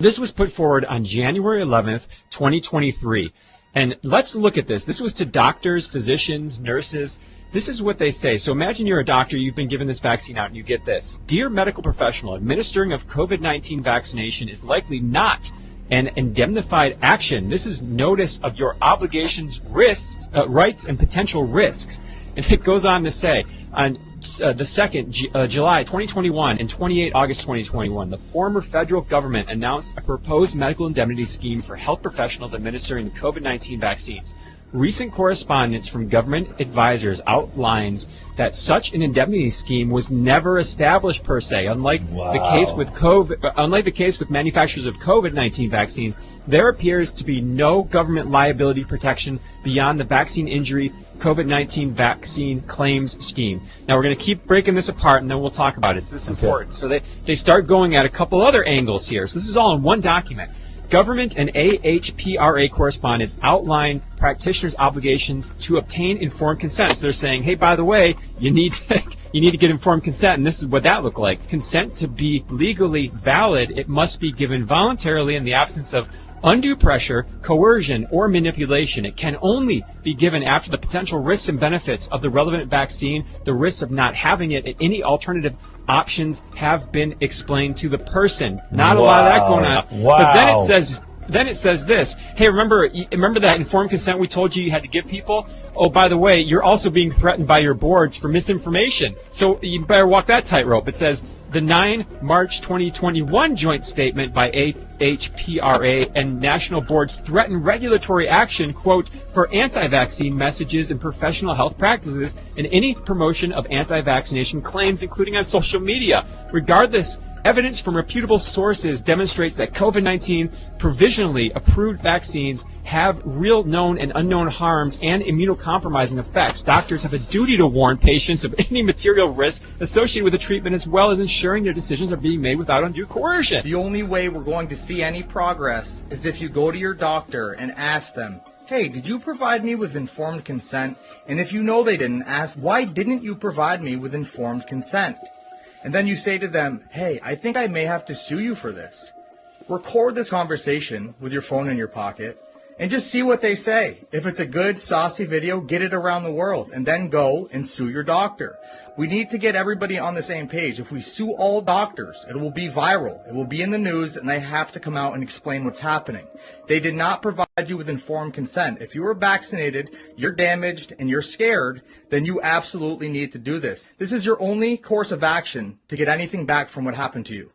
This was put forward on January 11th, 2023. And let's look at this. This was to doctors, physicians, nurses. This is what they say. So imagine you're a doctor, you've been given this vaccine out, and you get this. Dear medical professional, administering of COVID-19 vaccination is likely not an indemnified action. This is notice of your obligations, risks, rights, and potential risks. And it goes on to say, on the 2nd July 2021 and 28 August 2021, the former federal government announced a proposed medical indemnity scheme for health professionals administering the COVID-19 vaccines. Recent correspondence from government advisors outlines that such an indemnity scheme was never established per se. Unlike the case with manufacturers of COVID-19 vaccines, there appears to be no government liability protection beyond the vaccine injury COVID-19 vaccine claims scheme. Now we're going to keep breaking this apart, and then we'll talk about it. It's this important. So they start going at a couple other angles here. So this is all in one document. Government and AHPRA correspondence outline practitioners' obligations to obtain informed consent. So they're saying, hey, by the way, you need to get informed consent, and this is what that looked like. Consent to be legally valid, it must be given voluntarily in the absence of undue pressure, coercion, or manipulation. It can only be given after the potential risks and benefits of the relevant vaccine, the risks of not having it, and any alternative options have been explained to the person. Not a lot of that going on. Wow. But then it says this. Hey, remember that informed consent we told you had to give people? Oh, by the way, you're also being threatened by your boards for misinformation. So you better walk that tightrope. It says the 9 March 2021 joint statement by AHPRA and national boards threaten regulatory action, quote, for anti-vaccine messages and professional health practices and any promotion of anti-vaccination claims, including on social media. Regardless, evidence from reputable sources demonstrates that COVID-19 provisionally approved vaccines have real known and unknown harms and immunocompromising effects. Doctors have a duty to warn patients of any material risk associated with the treatment, as well as ensuring their decisions are being made without undue coercion. The only way we're going to see any progress is if you go to your doctor and ask them, hey, did you provide me with informed consent? And if you know they didn't, ask, why didn't you provide me with informed consent? And then you say to them, hey, I think I may have to sue you for this. Record this conversation with your phone in your pocket and just see what they say. If it's a good, saucy video, get it around the world and then go and sue your doctor. We need to get everybody on the same page. If we sue all doctors, it will be viral. It will be in the news, and they have to come out and explain what's happening. They did not provide you with informed consent. If you were vaccinated, you're damaged, and you're scared, then you absolutely need to do this. This is your only course of action to get anything back from what happened to you.